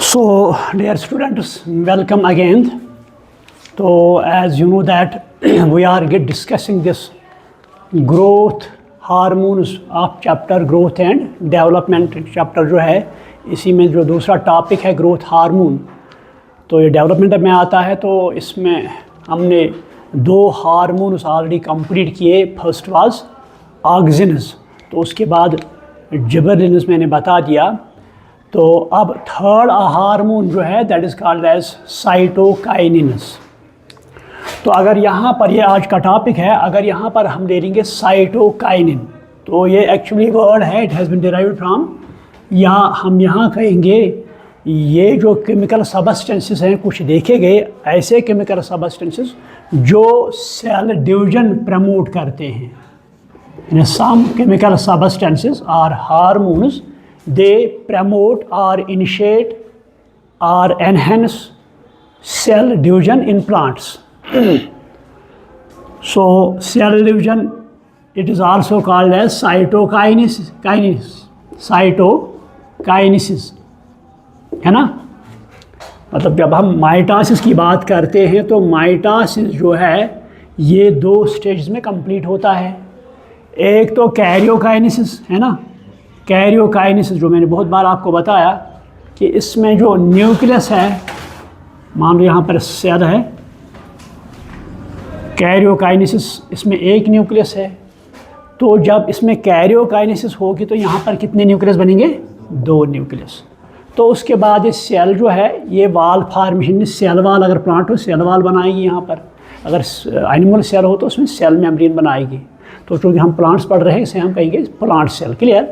So, dear students, welcome again. So, as you know that we are discussing this growth hormones of chapter growth and development chapter जो है, इसी में जो दूसरा topic है growth hormone, तो ये डेवलपमेंट में आता है। तो इसमें हमने दो हार्मोन्स ऑलरेडी कंप्लीट किए। फर्स्ट वाज ऑक्सिन्स, तो उसके बाद जिबरेलिन्स मैंने बता दिया। तो अब थर्ड हार्मोन जो है that is called as cytokinins. तो अगर यहाँ पर ये आज का टॉपिक है, अगर यहाँ पर हम ले लेंगे साइटोकाइनिन, तो ये एक्चुअली वर्ड है, it has been derived from, या हम यहाँ कहेंगे ये जो केमिकल सबस्टेंसेस हैं, कुछ देखे गए ऐसे केमिकल सबस्टेंसेस जो सेल डिवीजन प्रमोट करते हैं। Some chemical substances are hormones, they promote or initiate or enhance cell division in plants. So cell division, it is also called as cytokinesis, है ना। मतलब जब हम माइटोसिस की बात करते हैं तो माइटोसिस जो है ये दो स्टेज में कंप्लीट होता है। एक तो कैरियोकाइनेसिस है ना, कैरियोकाइनेसिस जो मैंने बहुत बार आपको बताया कि इसमें जो न्यूक्लियस है, मान लो यहाँ पर सेल है, कैरियोकाइनेसिस इसमें एक न्यूक्लियस है। तो जब इसमें कैरियोकाइनेसिस होगी तो यहाँ पर कितने न्यूक्लियस बनेंगे? दो न्यूक्लियस। तो उसके बाद ये सेल जो है ये वाल फार्मेशन, सेल वाल, अगर प्लांट हो सेल वाल बनाएगी, यहाँ पर अगर एनिमल सेल हो तो उसमें सेल मेम्ब्रेन बनाएगी। तो चूँकि हम प्लांट्स पढ़ रहे हैं इसे हम कहेंगे प्लांट सेल, क्लियर।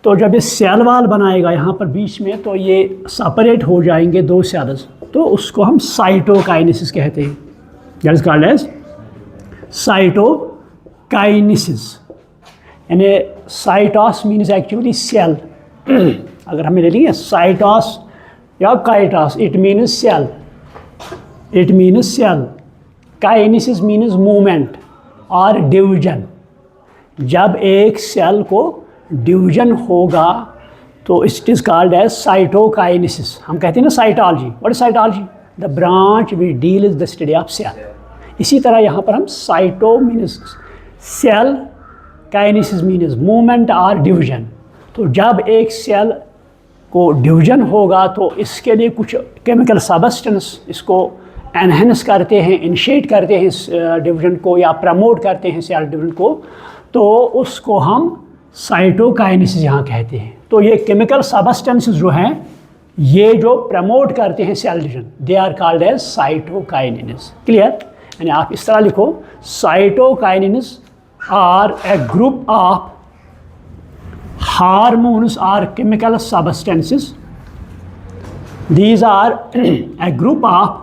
तो जब ये सेल वाल बनाएगा यहाँ पर बीच में, तो ये सेपरेट हो जाएंगे दो सेल्स, तो उसको हम साइटोकाइनेसिस कहते हैं। That is called as cytokinesis. यानी साइटोस मीन्स एक्चुअली सेल। अगर हमें ले लेंगे साइटोस या kytos, it means cell, it means cell. Kinesis means movement और डिवीजन। जब एक सेल को डिवीजन होगा तो it is called as cytokinesis. हम कहते हैं ना cytology, what is cytology? The branch we deal is the study of cell. इसी तरह यहाँ पर हम cyto means cell, kinesis means movement और डिवीजन। तो जब एक सेल को डिवीजन होगा तो इसके लिए कुछ केमिकल सबस्टेंस इसको एनहेंस करते हैं, इनिशिएट करते हैं इस डिवीजन को, या प्रमोट करते हैं सेल डिवीजन को, तो उसको हम साइटोकाइनेसिस यहाँ कहते हैं। तो ये केमिकल सबस्टेंसेस जो हैं ये जो प्रमोट करते हैं cell division, they are called as cytokinesis, clear. यानी आप इस तरह लिखो, cytokinesis are a group of hormones or chemical substances, these are a group of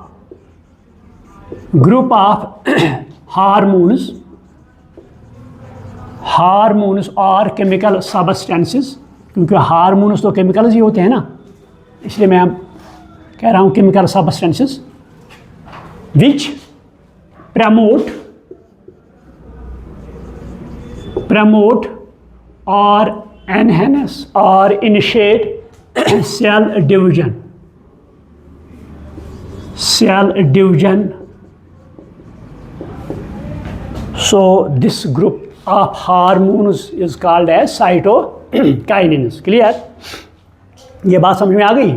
hormones और केमिकल सबस्टेंसेस, क्योंकि हार्मोन्स तो केमिकल्स ही होते हैं ना, इसलिए मैं कह रहा हूँ केमिकल सबस्टेंसेस विच प्रमोट और एनहेंस और initiate cell division. So this group of hormones is called as cytokinins, clear। ये बात समझ में आ गई?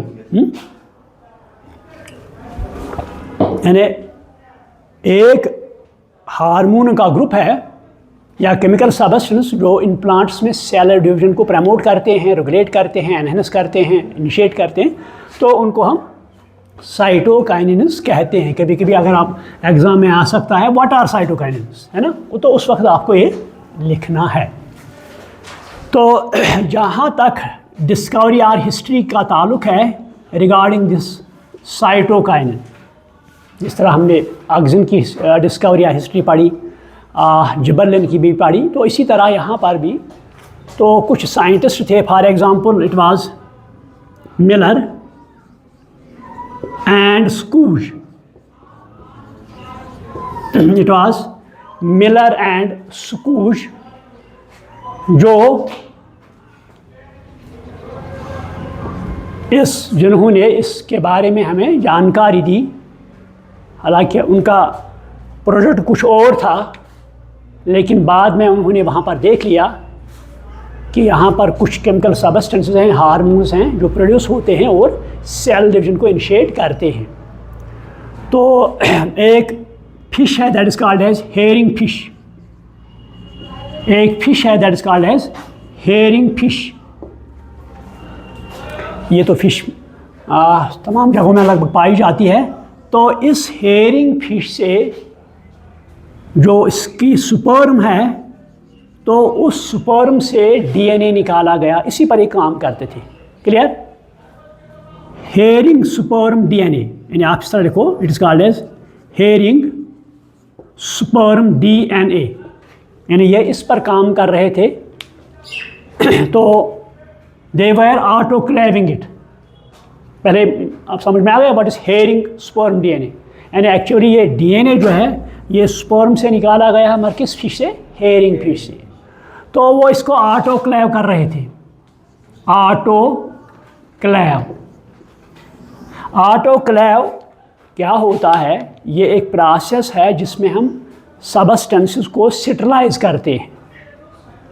यानी एक हार्मोन का ग्रुप है या केमिकल सबस्टेंस जो इन प्लांट्स में सेल डिवीजन को प्रमोट करते हैं, रेगुलेट करते हैं, एनहेंस करते हैं, इनिशिएट करते हैं, तो उनको हम साइटोकाइनेसिस कहते हैं। कभी कभी अगर आप एग्जाम में आ सकता है व्हाट आर साइटोकाइनेसिस, है ना, तो उस वक्त आपको ये लिखना है। तो जहाँ तक डिस्कवरी और हिस्ट्री का ताल्लुक़ है रिगार्डिंग दिस साइटोकाइनिन, जिस तरह हमने ऑक्सिन की डिस्कवरी या हिस्ट्री पढ़ी, जिबरेलिन की भी पढ़ी, तो इसी तरह यहाँ पर भी तो कुछ साइंटिस्ट थे। For example it was Miller and Skoog, it was Miller and Skoog, जो जिन्होंने इसके बारे में हमें जानकारी दी, हालांकि उनका प्रोजेक्ट कुछ और था, लेकिन बाद में उन्होंने वहाँ पर देख लिया कि यहाँ पर कुछ केमिकल सबस्टेंसेस हैं, हार्मोन्स हैं जो प्रोड्यूस होते हैं और सेल डिवीजन को इनिशिएट करते हैं। तो एक फिश है that is called as herring fish, एक फिश है that is called as herring fish. ये तो फिश तमाम जगहों में लगभग पाई जाती है। तो इस हेरिंग फिश से जो इसकी स्पर्म है, तो उस स्पर्म से डीएनए निकाला गया। इसी पर एक काम करते थे, क्लियर? हेरिंग स्पर्म डीएनए, यानी आप इस तरह लिखो, it is called as herring sperm DNA, यानी ये इस पर काम कर रहे थे। तो दे वर ऑटोक्लेविंग इट। पहले आप समझ में आ गया what is herring sperm DNA, यानी एक्चुअली ये डीएनए जो है ये स्पर्म से निकाला गया है, मगर किस फिश से? हेरिंग फिश से। तो वो इसको ऑटोक्लेव कर रहे थे। ऑटोक्लेव क्या होता है? ये एक प्रोसेस है जिसमें हम सबस्टेंसेस को स्टेरलाइज करते हैं।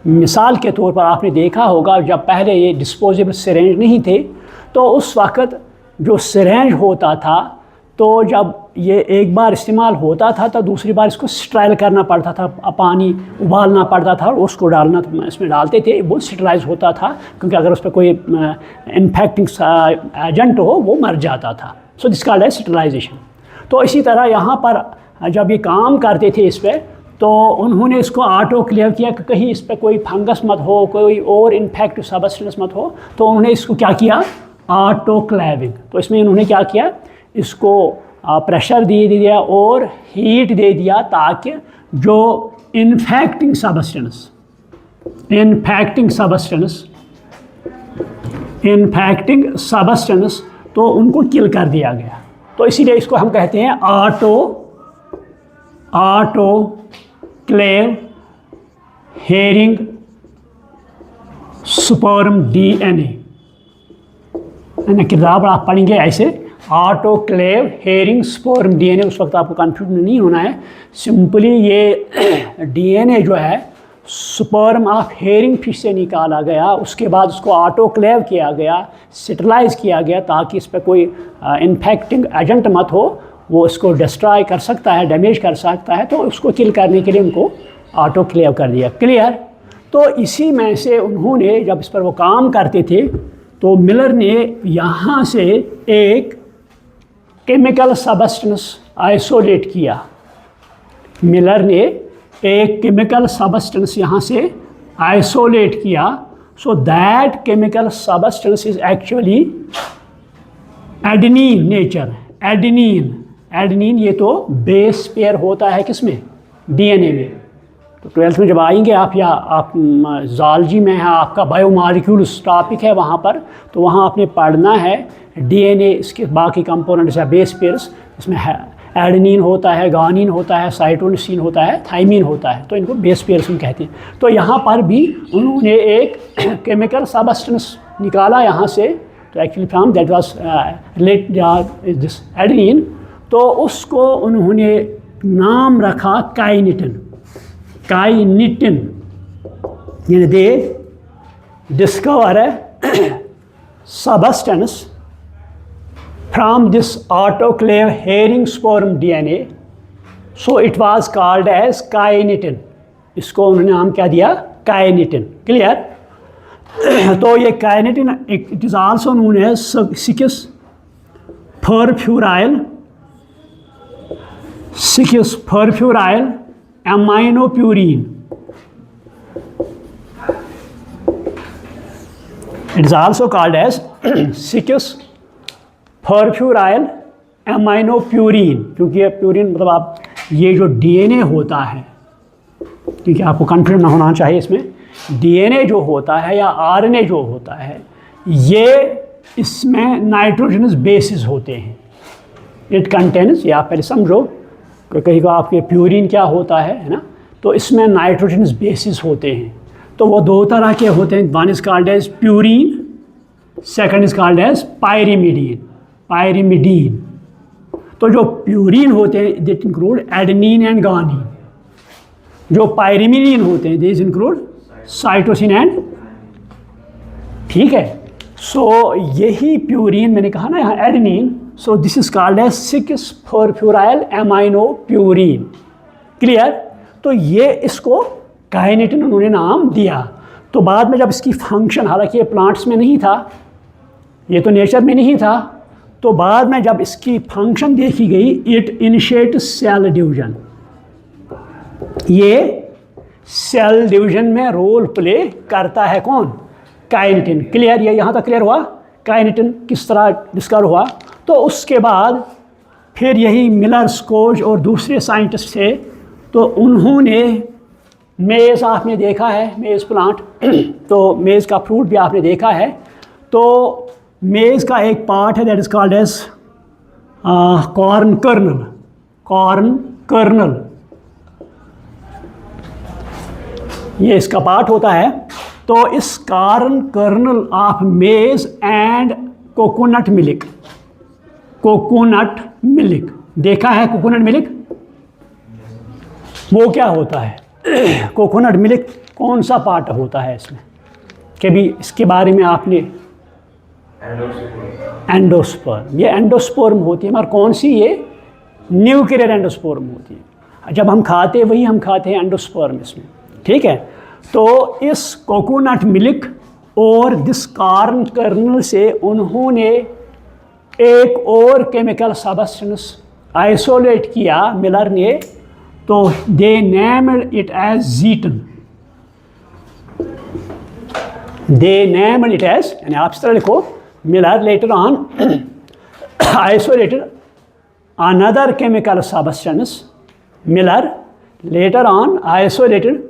मिसाल के तौर पर आपने देखा होगा जब पहले ये डिस्पोजेबल सिरेंज नहीं थे, तो उस वक़्त जो सिरेंज होता था, तो जब ये एक बार इस्तेमाल होता था तो दूसरी बार इसको स्टेराइल करना पड़ता था, पानी उबालना पड़ता था और उसको डालना, इसमें डालते थे, वो स्टेरलाइज होता था, क्योंकि अगर उस पर कोई इन्फेक्टिंग एजेंट हो वो मर जाता था। So this called as sterilization. तो इसी तरह यहाँ पर जब ये काम करते थे इस पर, तो उन्होंने इसको ऑटोक्लेव किया कि कहीं इस पर कोई फंगस मत हो, कोई और इन्फेक्टिव सबस्टेंस मत हो, तो उन्होंने इसको क्या किया? ऑटोक्लेविंग। तो इसमें उन्होंने क्या किया? इसको प्रेशर दे दिया और हीट दे दिया, ताकि जो इन्फेक्टिंग सबस्टेंस तो उनको किल कर दिया गया। तो इसीलिए इसको हम कहते हैं ऑटोक्लेव हेरिंग स्पर्म डीएनए। किताब आप पढ़ेंगे ऐसे, ऑटोक्लेव हेरिंग स्पर्म डीएनए। उस वक्त आपको कन्फ्यूजन नहीं होना है, सिंपली ये डीएनए जो है स्पर्म ऑफ हेरिंग फिश से निकाला गया, उसके बाद उसको ऑटोक्लेव किया गया, स्टेरलाइज किया गया, ताकि इस पर कोई इन्फेक्टिंग एजेंट मत हो, वो इसको डिस्ट्रॉय कर सकता है, डैमेज कर सकता है, तो उसको किल करने के लिए उनको ऑटोक्लेव कर दिया। क्लियर? तो इसी में से उन्होंने जब इस पर वो काम करते थे, तो मिलर ने यहाँ से एक केमिकल सबस्टेंस आइसोलेट किया। मिलर ने एक केमिकल सबस्टेंस यहाँ से आइसोलेट किया। So that chemical substance is actually adenine nature. Adenine ये तो बेस पेयर होता है किसमें? डीएनए में। तो 12th में जब आएंगे आप, या आप ज़ूलॉजी में है, आपका बायोमॉलिक्यूल्स टॉपिक है वहाँ पर, तो वहाँ आपने पढ़ना है डीएनए, इसके बाकी कंपोनेंट्स या बेस पेयर्स। इसमें एडेनिन होता है, गानिन होता है, साइटोसिन होता है, थाइमिन होता है, तो इनको बेस पेयर्स हम कहते हैं। तो यहाँ पर भी उन्होंने एक केमिकल सबस्टेंस निकाला यहाँ से, तो actually from that was related this adenine. तो उसको उन्होंने नाम रखा काइनिटिन। यानी दे discover substance from this autoclave herring sperm DNA, so it was called as kinetin. इसको उन्होंने नाम क्या दिया? काइनिटिन। क्लियर? तो ये kinetin it is also known as 6 phosphoryl aminopurine. It is also called as 6 phosphoryl aminopurine, क्योंकि ये purine मतलब आप ये जो डीएनए होता है, क्योंकि आपको कन्फ्यूजन ना होना चाहिए इसमें, डीएनए जो होता है या आरएनए जो होता है, ये इसमें नाइट्रोजनस बेसिस होते हैं। इट कंटेन्स, या आप पहले समझो कहीं को आपके प्यूरिन क्या होता है ना, तो इसमें नाइट्रोजनस बेसिस होते हैं। तो वो दो तरह के होते हैं, one is called as purine second is called as pyrimidine, pyrimidine. तो जो प्यूरिन होते हैं that include adenine and guanine, जो पायरिमिडीन होते हैं दिस इंक्लूड साइटोसिन एंड, ठीक है। सो यही प्यूरिन मैंने कहा ना यहाँ adenine, so this is called as six phosphoryl amino purine, clear. तो ये इसको काइनेटिन उन्होंने नाम दिया। तो बाद में जब इसकी फंक्शन, हालांकि ये प्लांट्स में नहीं था, ये तो नेचर में नहीं था, तो बाद में जब इसकी फंक्शन देखी गई, इट इनिशिएट सेल डिवीजन, ये सेल डिवीजन में रोल प्ले करता है कौन, काइनेटिन, क्लियर। ये यहाँ तक क्लियर हुआ काइनेटिन किस तरह डिस्कवर हुआ। तो उसके बाद फिर यही मिलर, स्कोज और दूसरे साइंटिस्ट थे, तो उन्होंने मेज़, आपने देखा है मेज़ प्लांट, तो मेज़ का फ्रूट भी आपने देखा है। तो मेज़ का एक पार्ट है that is called as corn kernel, corn kernel, ये इसका पार्ट होता है। तो इस corn kernel of maize and coconut milk, coconut milk देखा है, कोकोनट मिल्क वो क्या होता है, कोकोनट मिल्क कौन सा पार्ट होता है इसमें, कभी इसके बारे में आपने, एंडोस्पर्म, ये एंडोस्पर्म होती है, मगर कौन सी, ये न्यूक्लियर एंडोस्पर्म होती है। जब हम खाते हैं वही हम खाते हैं एंडोस्पर्म इसमें, ठीक है। तो इस कोकोनट मिल्क और दिस कॉर्न कर्नल से उन्होंने एक और केमिकल सब्सटेंस आइसोलेट किया मिलर ने, तो they named it as zeatin, they named it as, यानी आप इस तरह लिखो, Miller later on isolated another chemical substance, Miller later on isolated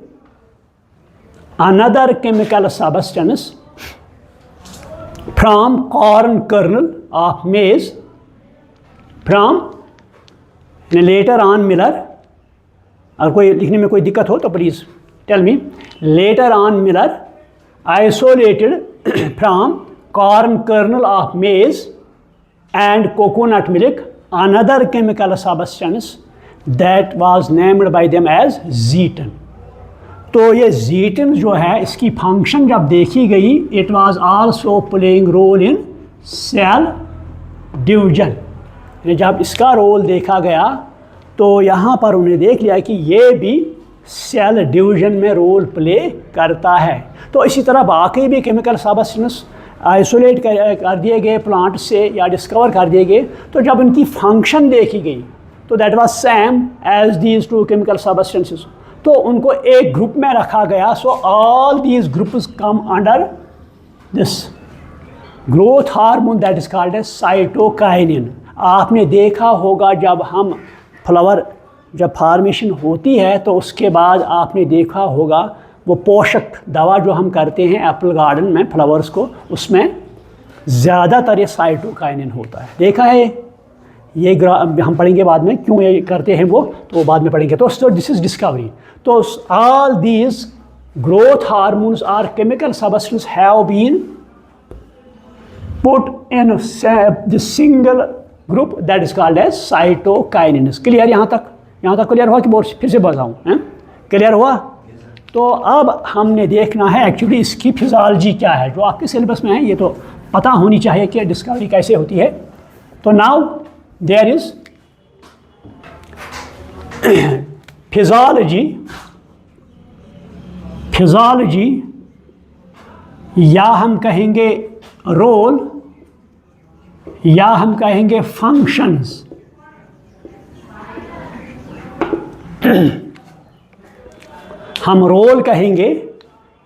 another chemical substance from corn kernel of maize, from later on Miller, अगर कोई लिखने में कोई दिक्कत हो तो please tell me, later on Miller isolated from corn kernel of maize and coconut milk another chemical substance that was named by them as ज़ीटन। तो ये ज़ीटन जो है इसकी फंक्शन जब देखी गई, it was also playing role in cell division, जब इसका रोल देखा गया तो यहाँ पर उन्हें देख लिया कि ये भी सेल डिवीजन में रोल प्ले करता है। तो इसी तरह बाकी भी केमिकल सब्सटेंस आइसोलेट कर दिए गए प्लांट से या डिस्कवर कर दिए गए, तो जब उनकी फंक्शन देखी गई तो that was same as these two chemical substances, तो उनको एक ग्रुप में रखा गया। So all these groups come under this growth hormone that is called as cytokinin. आपने देखा होगा जब हम फ्लावर, जब फार्मेशन होती है तो उसके बाद आपने देखा होगा वो पोषक दवा जो हम करते हैं एप्पल गार्डन में फ्लावर्स को, उसमें ज़्यादातर ये साइटोकाइनिन होता है, देखा है। ये हम पढ़ेंगे बाद में क्यों ये करते हैं वो, तो वो बाद में पढ़ेंगे। तो दिस इज डिस्कवरी। तो all these growth hormones or chemical substance have been put in the single group that is called as cytokinin. Clear यहाँ तक क्लियर हुआ कि बहुत फिर से बताऊँ, क्लियर हुआ? तो अब हमने देखना है एक्चुअली इसकी फिजियोलॉजी क्या है, जो आपके सिलेबस में है, ये तो पता होनी चाहिए कि डिस्कवरी कैसे होती है। तो नाउ देयर इज फिजियोलॉजी या हम कहेंगे रोल या हम कहेंगे फंक्शंस। हम रोल कहेंगे,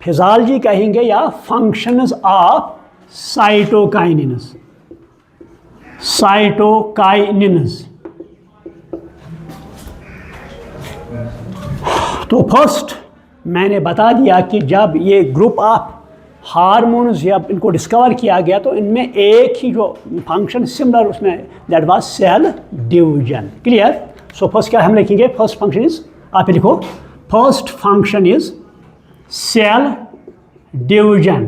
फिजियोलॉजी कहेंगे या फंक्शंस ऑफ साइटोकाइनिन्स। तो फर्स्ट मैंने बता दिया कि जब ये ग्रुप ऑफ हार्मोन्स जब इनको डिस्कवर किया गया तो इनमें एक ही जो फंक्शन सिमिलर उसमें that was cell division. Clear? So first क्या हम लिखेंगे, फर्स्ट फंक्शन इज, आप लिखो, first function is cell division.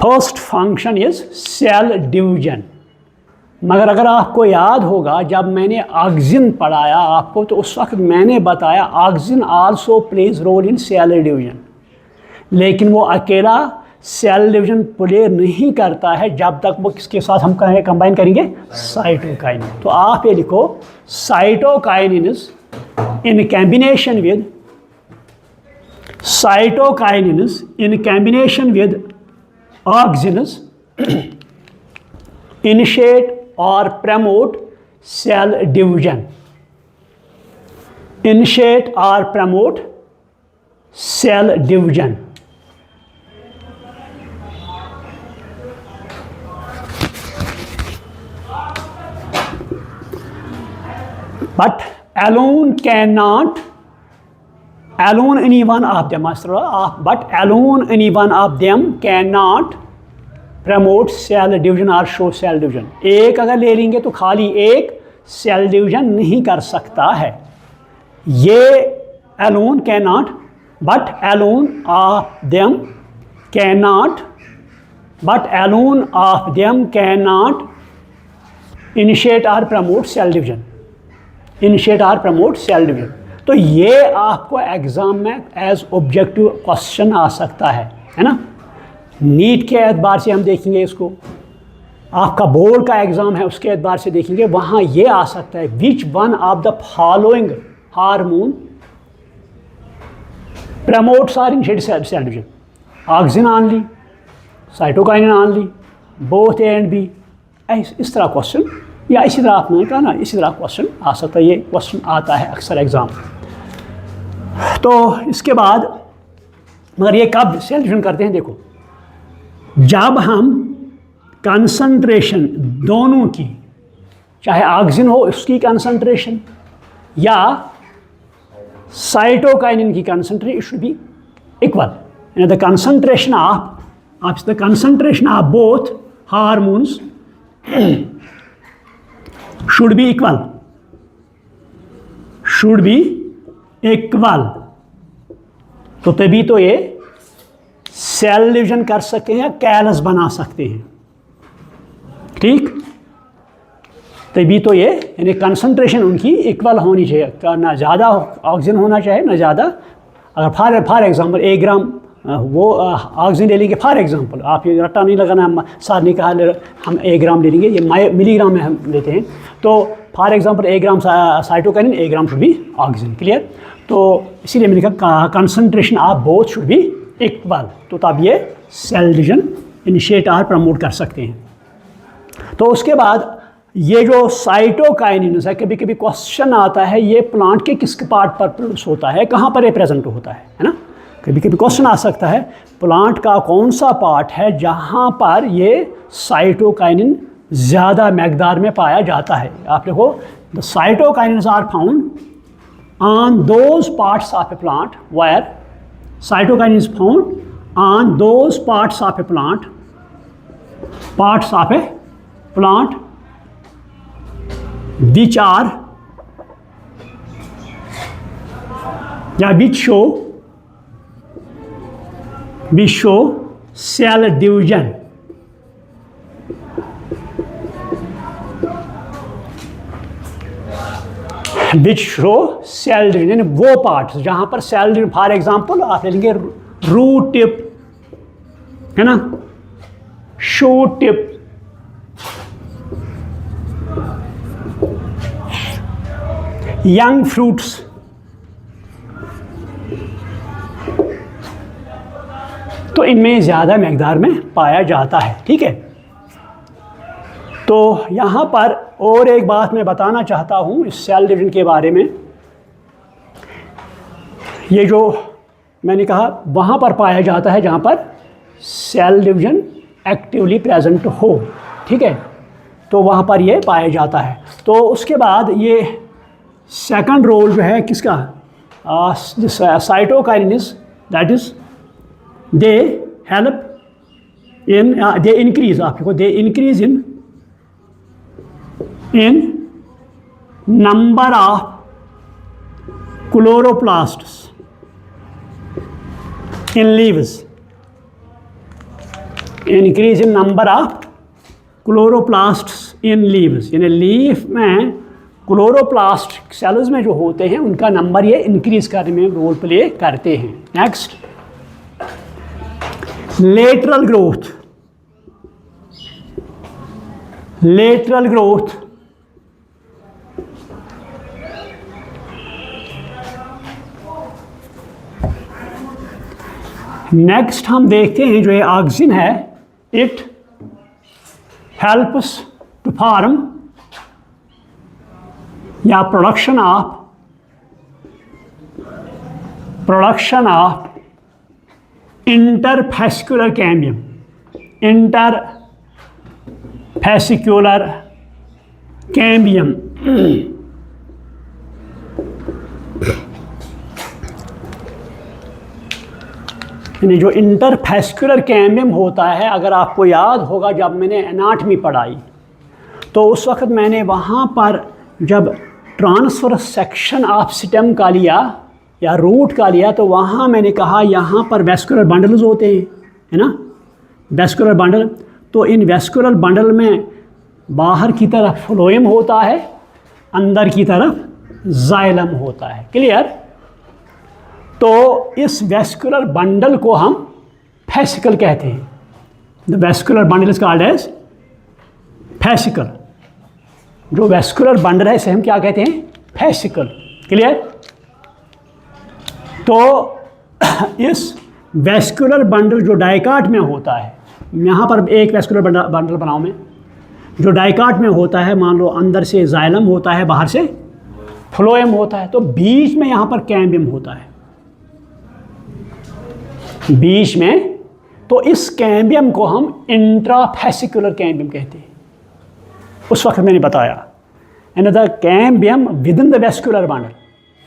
First function is cell division. मगर अगर आपको याद होगा जब मैंने ऑक्सिन पढ़ाया आपको तो उस वक्त मैंने बताया auxin also plays role in cell division, लेकिन वो अकेला सेल डिवीजन प्ले नहीं करता है जब तक वो किसके साथ हम कंबाइन करेंगे, साइटोकाइनिन। तो आप ये लिखो cytokinin is in combination with auxins initiate or promote cell division. Initiate or promote cell division. But alone cannot, alone any one of them, but alone any one of them cannot promote cell division और show cell division. एक अगर ले लेंगे तो खाली एक cell division नहीं कर सकता है। ये alone can not, but alone of them can not, but alone of them can not initiate और प्रमोट सेल डिवीजन, इनिशिएट और प्रमोट सेल डिवीजन। तो ये आपको एग्जाम में एज ऑब्जेक्टिव क्वेश्चन आ सकता है ना। नीट के एतबार से हम देखेंगे इसको, आपका बोर्ड का एग्ज़ाम है उसके एतबार से देखेंगे, वहाँ ये आ सकता है which one of the following hormone promotes और initiate cell division. Auxin only, cytokinin only, both A and B. इस तरह क्वेश्चन, या इसी तरह आपने कहा ना, इसी तरह क्वेश्चन आ सकता है। ये क्वेश्चन आता है अक्सर एग्ज़ाम। तो इसके बाद मगर ये कब सेल डिवीजन करते हैं, देखो जब हम कंसंट्रेशन दोनों की, चाहे ऑक्सिन हो उसकी कंसंट्रेशन या साइटोकाइनिन की concentration, it should be equal. The concentration of both hormones should be equal, should be equal. तो तभी तो ये सेल डिवीजन कर सकते हैं, कैलस बना सकते हैं, ठीक। तभी तो ये यानी कंसंट्रेशन उनकी इक्वल होनी चाहिए, ना ज़्यादा ऑक्सीजन होना चाहिए ना ज़्यादा। अगर फॉर एग्जांपल 1 ग्राम वो ऑक्सीजन ले लेंगे, फॉर एग्जांपल, आप ये रट्टा नहीं लगाना, हम साथ नहीं कहा हम 1 ग्राम ले लेंगे, ये मिलीग्राम में हम लेते हैं। तो for example 1 gram cytokinin, 1 gram should be oxygen, clear. तो इसीलिए मैंने कहा concentration of both should be equal, तो तब ये सेल डिवीजन इनिशिएट और प्रमोट कर सकते हैं। तो उसके बाद ये जो साइटोकाइनिन है, कभी कभी क्वेश्चन आता है ये प्लांट के किस पार्ट पर प्रोड्यूस होता है, कहाँ पर ये प्रेजेंट होता है ना। कभी कभी क्वेश्चन आ सकता है प्लांट का कौन सा पार्ट है जहाँ पर ये साइटोकाइनिन ज़्यादा मकदार में पाया जाता है। आप देखो the cytokinins are found on those parts of a plant where cytokinin is found on those parts of a plant which are which show cell division, which show cell division, वो पार्ट्स जहाँ पर सेल डिवीजन, फॉर एग्जांपल आप ले लेंगे root tip है ना, shoot tip, young fruits, तो इनमें ज़्यादा मकदार में पाया जाता है, ठीक है। तो यहाँ पर और एक बात मैं बताना चाहता हूँ इस सेल डिवीजन के बारे में। ये जो मैंने कहा वहाँ पर पाया जाता है जहाँ पर सेल डिवीजन एक्टिवली प्रेजेंट हो, ठीक है, तो वहाँ पर ये पाया जाता है। तो उसके बाद ये सेकंड रोल जो है किसका, cytokinins, that is they help in, they increase, आप देखो they increase in number of chloroplasts in leaves, increase in number of chloroplasts in leaves, यानी लीफ में क्लोरोप्लास्ट सेल्स में जो होते हैं उनका नंबर ये इंक्रीज करने में रोल प्ले करते हैं। Next, lateral growth. Lateral growth next हम देखते हैं जो ये ऑक्सिन है, इट हेल्प्स टू फॉर्म या production of interfascicular cambium. Interfascicular cambium यानी जो इंटरफेसिकुलर कैम्बियम होता है, अगर आपको याद होगा जब मैंने एनाटमी पढ़ाई तो उस वक्त मैंने वहाँ पर जब ट्रांसफर सेक्शन ऑफ स्टेम का लिया या रूट का लिया तो वहाँ मैंने कहा यहाँ पर वेस्कुलर बंडल्स होते हैं, है ना, वेस्कुलर बंडल। तो इन वेस्कुलर बंडल में बाहर की तरफ फ्लोएम होता है, अंदर की तरफ जाइलम होता है। क्लियर? तो इस वेस्कुलर बंडल को हम फेसिकल कहते हैं। The vascular bundle is called as fascicle. जो वेस्कुलर बंडल है इसे हम क्या कहते हैं? फेसिकल। क्लियर? तो इस वेस्कुलर बंडल जो डाइकाट में होता है, यहाँ पर एक वेस्कुलर बंडल बनाऊँ मैं, जो डाइकाट में होता है, मान लो अंदर से जाइलम होता है, बाहर से फ्लोएम होता है, तो बीच में यहाँ पर कैम्बियम होता है, बीच में। तो इस कैम्बियम को हम इंट्राफेसिकुलर कैम्बियम कहते हैं। उस वक्त मैंने बताया and the cambium within the vascular bundle,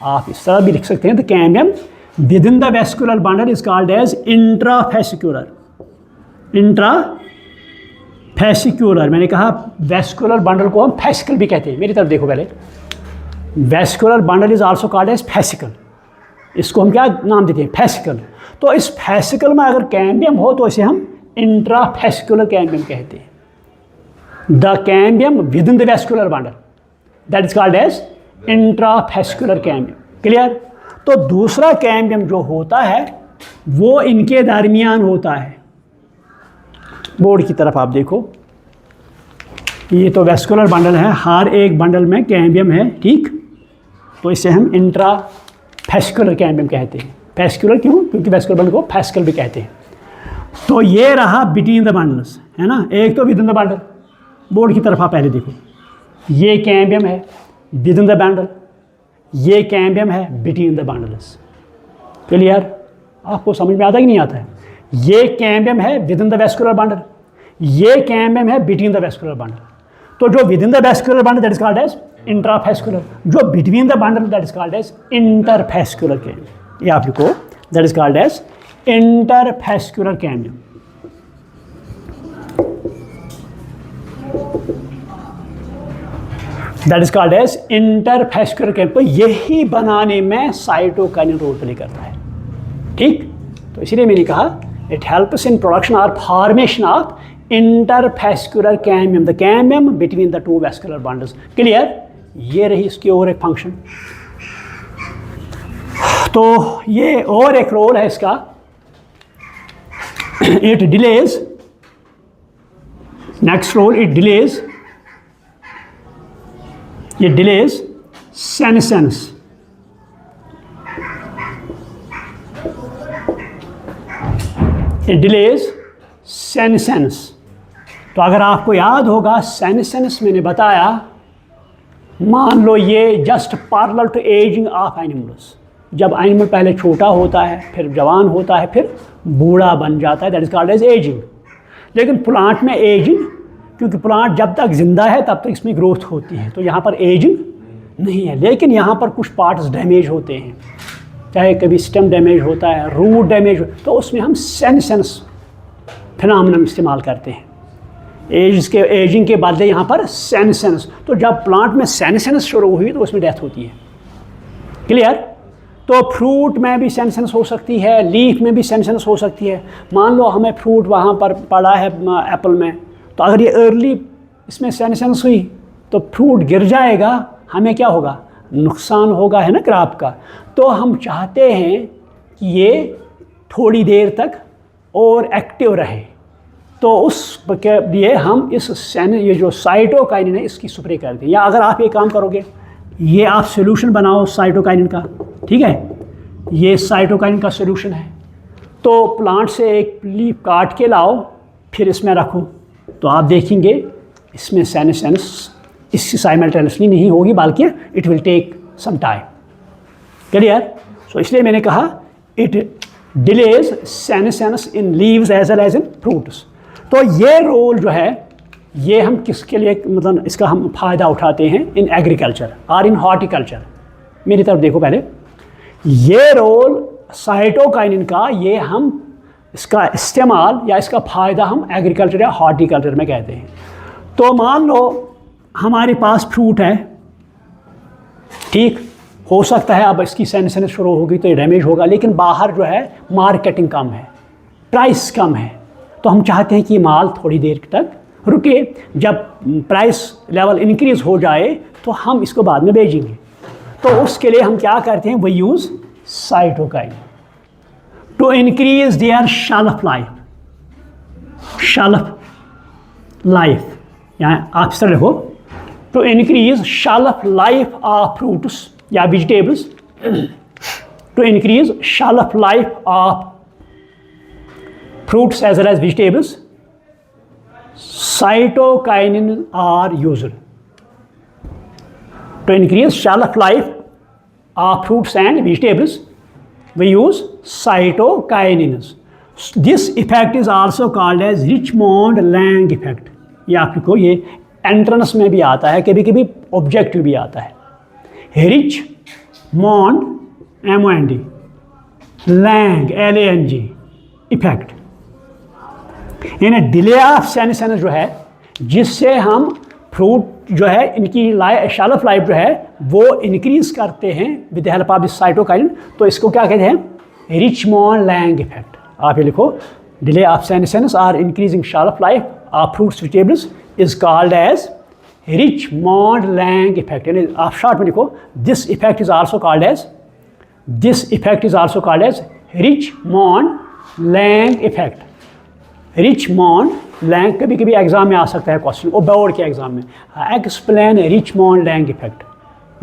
आप इस तरह भी लिख सकते हैं, the cambium within the vascular bundle is called as intrafascicular. Intrafascicular, मैंने कहा वेस्कुलर बंडल को हम फेसिकल भी कहते हैं। मेरी तरफ देखो पहले, vascular bundle is also called as fascicle. इसको हम क्या नाम देते हैं? फेसिकल। तो इस फेसिकल में अगर कैम्बियम हो तो इसे हम इंट्राफेसिकुलर कैम्बियम कहते हैं। The cambium within the vascular bundle that is called as intrafascicular cambium. Clear? तो दूसरा कैम्बियम जो होता है वो इनके दरमियान होता है। बोर्ड की तरफ आप देखो, ये तो वेस्कुलर बंडल है, हर एक बंडल में कैम्बियम है, ठीक? तो इसे हम इंट्राफेसिकुलर कैम्बियम कहते हैं। फेसिकुलर क्यों? क्योंकि वेस्कुलर बंडल को फेसिकल भी कहते हैं। तो ये रहा बिटवीन द बंडल्स, है ना। एक तो with in the bundle, board की तरफ आप पहले देखो, ये कैम्बियम है विद इन द बंडल, ये कैम्बियम है बिटवीन द बंडल्स। क्लियर? आपको समझ में आता है कि नहीं आता है? ये कैम्बियम है within the vascular bundle, ये कैम्बियम है बिटवीन द वेस्कुलर बंडल। तो जो within the vascular bundle that is called as intrafascicular, जो between the bundle that is called as interfascicular cambium. ये आप लिखो, that is called as interfascicular cambium. That is called as interfascicular cambium. तो यही बनाने में cytokinin role play करता है, ठीक? तो इसीलिए मैंने कहा इट हेल्प्स इन प्रोडक्शन और formation of interfascicular cambium, the cambium between the two vascular bundles. Clear? ये रही इसकी और एक फंक्शन। तो ये और एक रोल है इसका, it delays, next role it delays, ये delays senescence. It delays senescence. तो अगर आपको याद होगा सेनेसेंस मैंने बताया, मान लो ये just parallel to ageing of animals. जब एनिमल पहले छोटा होता है, फिर जवान होता है, फिर बूढ़ा बन जाता है, that is called as ageing. लेकिन प्लांट में एजिंग, क्योंकि प्लांट जब तक जिंदा है तब तक इसमें ग्रोथ होती है, तो यहाँ पर एजिंग नहीं है। लेकिन यहाँ पर कुछ पार्ट्स डैमेज होते हैं, चाहे कभी स्टेम डैमेज होता है, रूट डैमेज, तो उसमें हम सेनेसेंस फिनोमेनन इस्तेमाल करते हैं। एजिंग के बदले यहाँ पर सेनेसेंस। तो जब प्लांट में सेनेसेंस शुरू हुई तो उसमें डेथ होती है। क्लियर? तो फ्रूट में भी सेनेसेंस हो सकती है, लीफ में भी सेनेसेंस हो सकती है। मान लो हमें फ्रूट वहाँ पर पड़ा है एप्पल में, तो अगर ये अर्ली इसमें सेनेसेंस हुई तो फ्रूट गिर जाएगा, हमें क्या होगा, नुकसान होगा, है ना, क्रॉप का। तो हम चाहते हैं कि ये थोड़ी देर तक और एक्टिव रहे, तो उस के लिए हम ये जो साइटोकाइनिन है इसकी स्प्रे करते हैं। या अगर आप ये काम करोगे, ये आप सोल्यूशन बनाओ साइटोकाइनिन का, ठीक है, ये साइटोकाइनिन का सोल्यूशन है, तो प्लांट से एक लीफ काट के लाओ, फिर इसमें रखो, तो आप देखेंगे इसमें सेनेसेंस इसकी साइमल्टेनियसली नहीं होगी, बल्कि it will take some time. Clear? So इसलिए मैंने कहा it delays senescence in leaves as well as in fruits. तो ये रोल जो है ये हम किसके लिए, मतलब इसका हम फ़ायदा उठाते हैं इन एग्रीकल्चर और इन हॉर्टिकल्चर। मेरी तरफ देखो पहले, ये रोल साइटोकाइनिन का, ये हम इसका इस्तेमाल या इसका फ़ायदा हम एग्रीकल्चर या हॉर्टिकल्चर में कहते हैं। तो मान लो हमारे पास फ्रूट है, ठीक, हो सकता है अब इसकी सेनेसेंस शुरू होगी तो ये डैमेज होगा, लेकिन बाहर जो है मार्केटिंग कम है, प्राइस कम है, तो हम चाहते हैं कि माल थोड़ी देर तक रुके, जब प्राइस लेवल इंक्रीज़ हो जाए तो हम इसको बाद में बेचेंगे। तो उसके लिए हम क्या करते हैं, we use cytokine to increase their shelf life. यहाँ आप इस तरह लिखो, to increase shelf life of fruits या vegetables, to increase shelf life of fruits as well as vegetables, cytokinin are used to increase shelf life of fruits and vegetables. We use cytokinins. This effect is also called as Richmond-Lang effect. ये आपको ये entrance में भी आता है, कभी कभी objective भी आता है। Richmond MOND, Lang LANG effect, यानी डिले ऑफ सेनेसेंस जो है, जिससे हम फ्रूट जो है इनकी शेल्फ लाइफ जो है वो इंक्रीज करते हैं with the help of this cytokinin. तो इसको क्या कहते हैं, रिचमोंड लैंग इफेक्ट। आप ये लिखो, डिले ऑफ सेनेसेंस और increasing shelf life of fruits vegetables is called as Richmond Lang effect. यानी आप शॉर्ट में लिखो, this effect is also called as Richmond Lang effect. Richmond Lang, कभी कभी एग्जाम में आ सकता है क्वेश्चन, वो बोर्ड के एग्जाम में, एक्सप्लेन रिचमोंड लैंग इफेक्ट।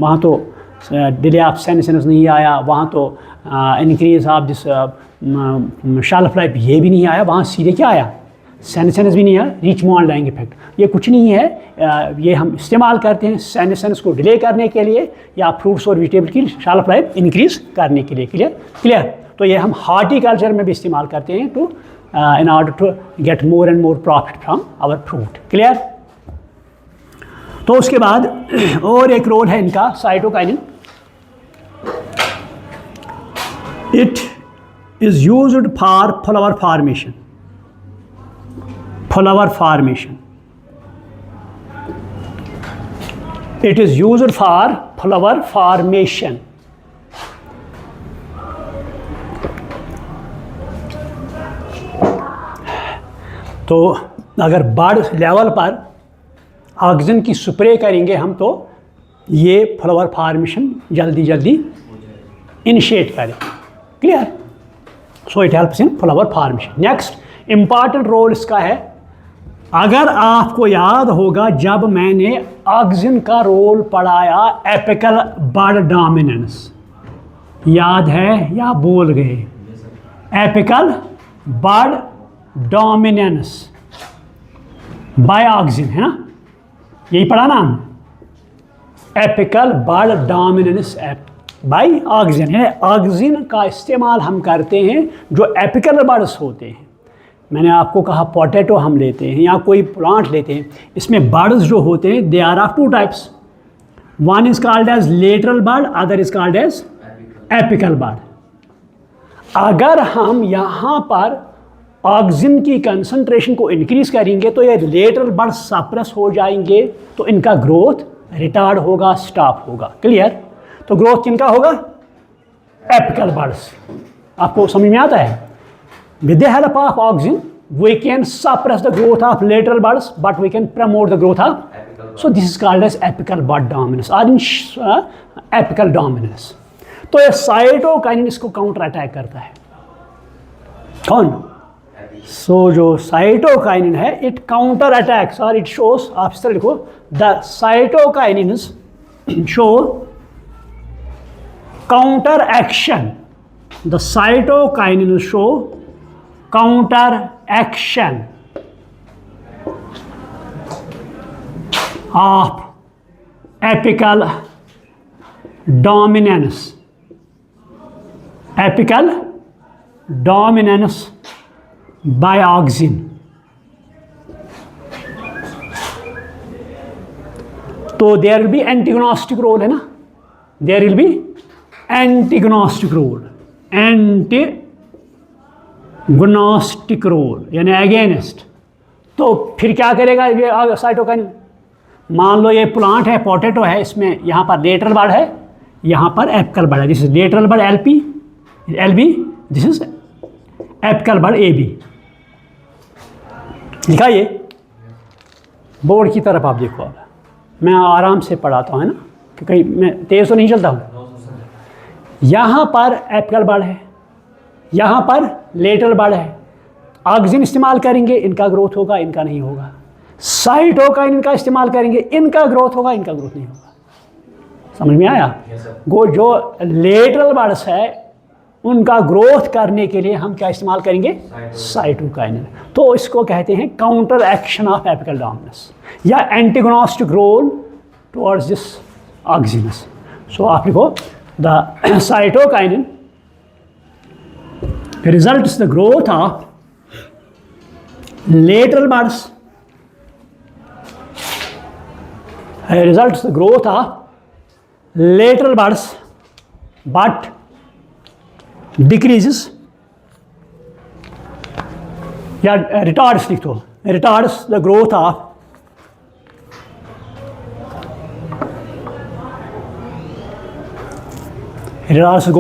वहाँ तो डिले ऑफ सेनेसेंस नहीं आया, वहाँ तो increase of this shelf life ये भी नहीं आया, वहाँ सीधे क्या आया, सेनेसेंस भी नहीं आया, रिचमोंड लैंग इफेक्ट। ये कुछ नहीं है, ये हम इस्तेमाल करते हैं सेनेसेंस को डिले करने के लिए या फ्रूट्स और वेजिटेबल की शेल्फ लाइफ इंक्रीज करने के लिए। क्लियर? तो ये हम हॉर्टिकल्चर में भी इस्तेमाल करते हैं to in order to get more and more profit from our fruit. Clear? तो उसके बाद और एक रोल है इनका cytokinin, it is used for flower formation. It is used for flower formation. तो अगर बर्ड लेवल पर ऑक्सीजन की स्प्रे करेंगे हम, तो ये फ्लावर फॉर्मेशन जल्दी इनिशिएट करें। Clear? So it helps in flower formation. Next important role इसका है, अगर आपको याद होगा जब मैंने ऑक्सीजन का रोल पढ़ाया एपिकल बर्ड डोमिनेंस, याद है या भूल गए? Apical bud dominance by oxygen, है ना, यही पढ़ा ना हम, apical bud dominance by oxygen है। ऑक्सीजन का इस्तेमाल हम करते हैं जो एपिकल बर्ड्स होते हैं। मैंने आपको कहा पोटैटो हम लेते हैं या कोई प्लांट लेते हैं, इसमें बर्ड्स जो होते हैं they are of two types, one is called as lateral bud, other is called as apical bud. अगर हम यहाँ पर ऑक्सीजन की कंसंट्रेशन को इंक्रीज करेंगे तो ये लेटरल बर्ड सप्रेस हो जाएंगे, तो इनका ग्रोथ रिटार्ड होगा, स्टॉप होगा। क्लियर? तो ग्रोथ किनका होगा? Apical buds. आपको समझ में आता है? With the help of oxygen we can suppress the growth of lateral buds, but we can promote the growth of so this is called as apical bud dominance or in apical dominance. तो ये cytokinin इसको counter attack करता है। कौन? सो जो cytokinin है it counter attacks और it shows, आप इस तरह लिखो, the cytokinins show counter action, the cytokinin show counter action of apical dominance, apical dominance by auxin. तो there will be antagonistic role है ना, there will be antagonistic role, antagonistic role यानी against. तो फिर क्या करेगा ये साइटोकाइनिन? मान लो ये प्लांट है, पोटैटो है, इसमें यहाँ पर लेटरल बड है, यहाँ पर एपिकल बड है। This is lateral bud L B, this is apical bud A B. लिखा ये बोर्ड की तरफ, आप देखो। अब मैं आराम से पढ़ाता हूँ, है ना, कि कहीं मैं तेज़ तो नहीं चलता हूँ। यहाँ पर एपिकल बड है, यहाँ पर लेटरल बड है। ऑक्सीजन इस्तेमाल करेंगे, इनका ग्रोथ होगा, इनका नहीं होगा। साइटोकाइनिन का इस्तेमाल करेंगे, इनका ग्रोथ होगा, इनका ग्रोथ नहीं होगा। समझ में आया? जो लेटरल बड्स है उनका ग्रोथ करने के लिए हम क्या इस्तेमाल करेंगे? साइटोकाइनिन। तो इसको कहते हैं counter action of apical dominance या एंटीगोनास्टिक रोल टुवर्ड्स दिस ऑक्सीजनस। सो आप लिखो the cytokinin results the growth of lateral buds, results the growth of lateral buds but decreases या retards लिख दो, retards the growth of retards the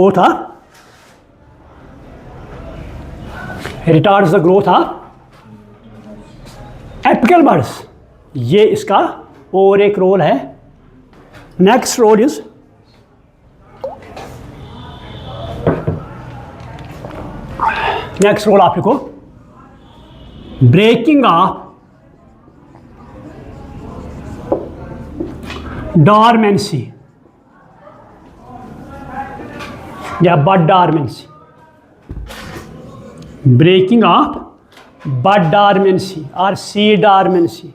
growth of apical buds। ये इसका और एक role है। Next role is next role आप लिखो ब्रेकिंग ऑफ डॉर्मेंसी या bud dormancy, breaking of bud dormancy और सीड डॉर्मेंसी।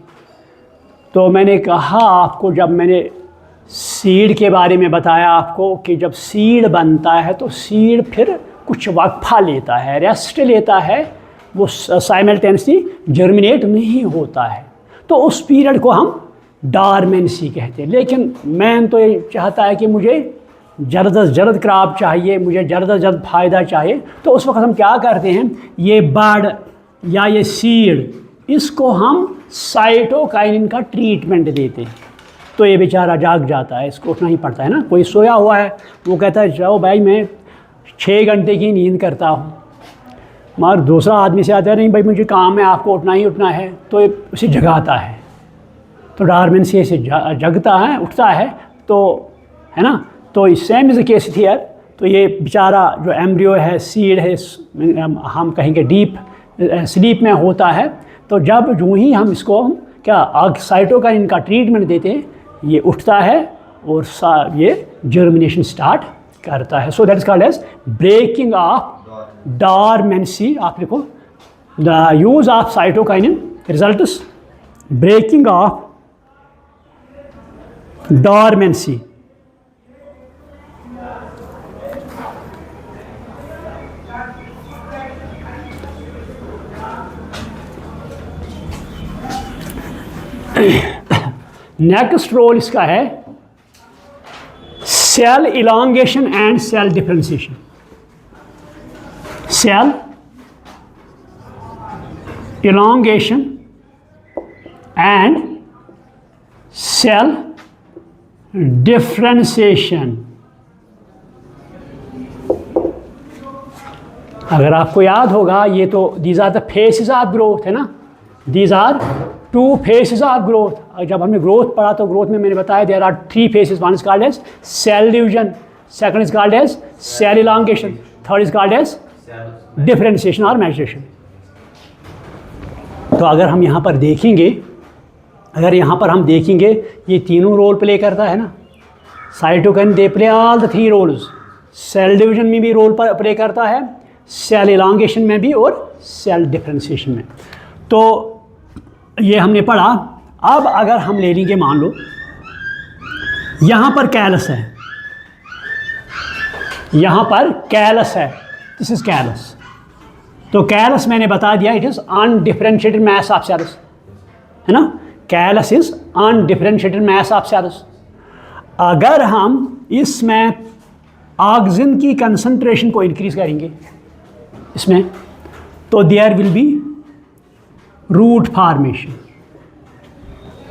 तो मैंने कहा आपको, जब मैंने सीड के बारे में बताया आपको कि जब सीड बनता है तो सीड फिर कुछ वक्फा लेता है, रेस्ट लेता है, वो साइमल्टेनियसली जर्मिनेट नहीं होता है। तो उस पीरियड को हम डॉर्मेंसी कहते हैं। लेकिन मैन तो ये चाहता है कि मुझे जल्द से जल्द क्रॉप चाहिए, मुझे जल्द से जल्द फ़ायदा चाहिए। तो उस वक्त हम क्या करते हैं, ये बड या ये सीड, इसको हम साइटोकाइनिन का ट्रीटमेंट देते हैं। तो ये बेचारा जाग जाता है, इसको उठना ही पड़ता है ना। कोई सोया हुआ है, वो कहता है जाओ भाई मैं 6 घंटे की नींद करता हूँ, मगर दूसरा आदमी से आता है नहीं भाई मुझे काम है, आपको उठना ही उठना है, तो ये उसे जगाता है। तो डॉर्मेंसी से जगता है, उठता है, तो है ना। तो same is the case here. तो ये बेचारा जो एम्ब्रियो है, सीड है, हम कहेंगे डीप स्लीप में होता है। तो जब यूँ ही हम इसको क्या साइटोकाइनिन का ट्रीटमेंट देते हैं, ये उठता है और ये जर्मिनेशन स्टार्ट करता है। So that is called as breaking of dormancy. आप लिखो the use of cytokinin results breaking of dormancy. Next role इसका है cell elongation and cell differentiation. Cell elongation and cell differentiation. अगर आपको याद होगा ये तो these are the phases of growth है ना, these are 2 phases of growth. जब हमने ग्रोथ पढ़ा तो ग्रोथ में मैंने बताया there are 3 phases, one is called as cell division, second is called as cell elongation, third is called as differentiation और मैचुरेशन। तो अगर हम यहाँ पर देखेंगे, ये तीनों रोल प्ले करता है ना, cytokine they play all the 3 roles. Cell division में भी रोल प्ले करता है, सेल इलांगेशन में भी और सेल डिफरेंशिएशन में। तो ये हमने पढ़ा। अब अगर हम ले लेंगे, मान लो यहाँ पर कैलस है, यहाँ पर कैलस है, दिस इज कैलस। तो कैलस मैंने बता दिया it is undifferentiated mass of cells, है ना, callus is undifferentiated mass of cells. अगर हम इसमें ऑक्सीजन की कंसंट्रेशन को इंक्रीज करेंगे इसमें, तो there will be root formation.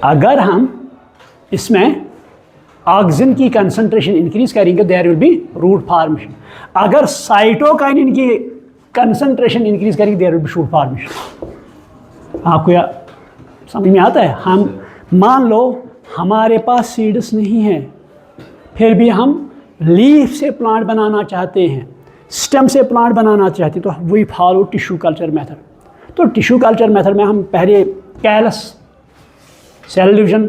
अगर हम इसमें ऑक्सीजन की कंसंट्रेशन इंक्रीज करेंगे, there will be root formation. अगर साइटोकाइनिन की कंसंट्रेशन इंक्रीज करेंगे, there will be shoot formation. आपको या समझ में आता है? हम मान लो हमारे पास सीड्स नहीं है, फिर भी हम लीफ से प्लांट बनाना चाहते हैं, स्टेम से प्लांट बनाना चाहते हैं, तो we follow tissue culture method. तो टिश्यू कल्चर मेथड में हम पहले कैलस, सेल डिवीजन,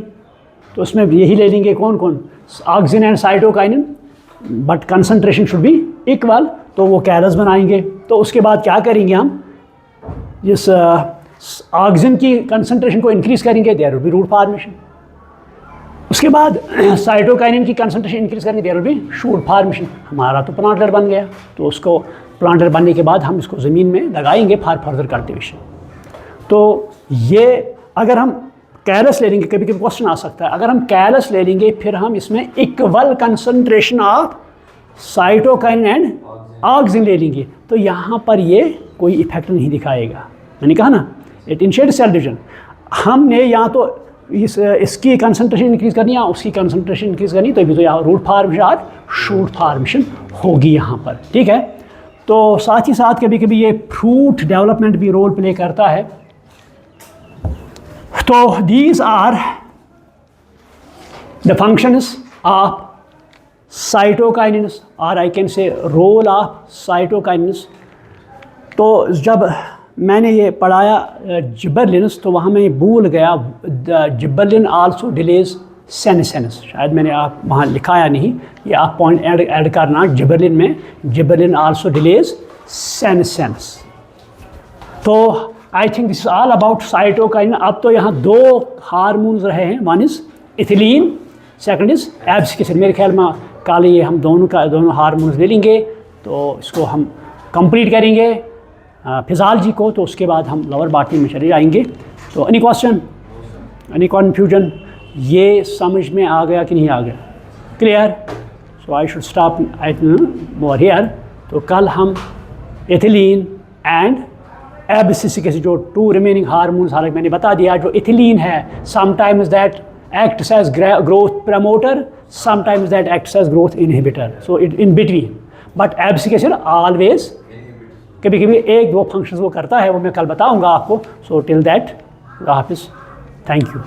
तो उसमें यही ले लेंगे कौन कौन, oxygen and cytokinin, but concentration should be equal, तो वो कैलस बनाएंगे। तो उसके बाद क्या करेंगे हम, जिस ऑक्सीजन की कंसंट्रेशन को इंक्रीज करेंगे, there will be root formation. उसके बाद साइटोकाइनिन की कंसंट्रेशन इंक्रीज करेंगे, there will be shoot formation. हमारा तो प्लांटर बन गया। तो उसको प्लांटर बनने के बाद हम इसको ज़मीन में लगाएंगे फॉर फर्दर कल्टीवेशन। तो ये अगर हम कैलस ले लेंगे, कभी कभी क्वेश्चन आ सकता है, अगर हम कैलस ले लेंगे फिर हम इसमें equal concentration of cytokinin and oxygen ले लेंगे, तो यहाँ पर ये कोई इफेक्ट नहीं दिखाएगा। मैंने कहा ना, इट इनिशिएट सेल डिवीजन। हमने यहाँ तो इसकी कंसंट्रेशन इंक्रीज करनी है, उसकी कंसंट्रेशन इंक्रीज करनी, तो भी तो यहाँ रूट फॉर्मेशन और शूट फॉर्मेशन होगी यहाँ पर, ठीक है। तो साथ ही साथ कभी कभी ये फ्रूट डेवलपमेंट भी रोल प्ले करता है। तो these are the functions of cytokinins, और I can say role of cytokinins. तो जब मैंने ये पढ़ाया जिबरलिन्स, तो वहाँ मैं भूल गया, जिबरलिन आल्सो डिलेज सेनेसेंस, शायद मैंने आप वहाँ लिखाया नहीं, ये आप पॉइंट ऐड करना जिबरलिन में, जिबरलिन आल्सो डिलेज सेनेसेंस। तो I think this is all about cytokinin. अब तो यहाँ 2 हार्मोन्स रहे हैं, one is ethylene, second is abscission. मेरे ख्याल में कल ये हम दोनों हार्मोन्स ले लेंगे, तो इसको हम कंप्लीट करेंगे फिजियोलॉजी को, तो उसके बाद हम लोअर बॉटनी में चले जाएंगे। तो एनी क्वेश्चन, एनी कन्फ्यूजन, ये समझ में आ गया कि नहीं आ गया? Clear? So I should stop more here. तो कल हम एथिलीन एंड एब्सिसिक जो 2 रिमेनिंग हार्मोन्स, हालांकि मैंने बता दिया, जो इथिलीन है sometimes that acts as growth promoter, sometimes that acts as growth inhibitor, so it in between, but एब्सिकेशन always कभी कभी 1-2 फंक्शंस वो करता है, वो मैं कल बताऊंगा आपको। सो टिल दैट, हाफिज़, थैंक यू।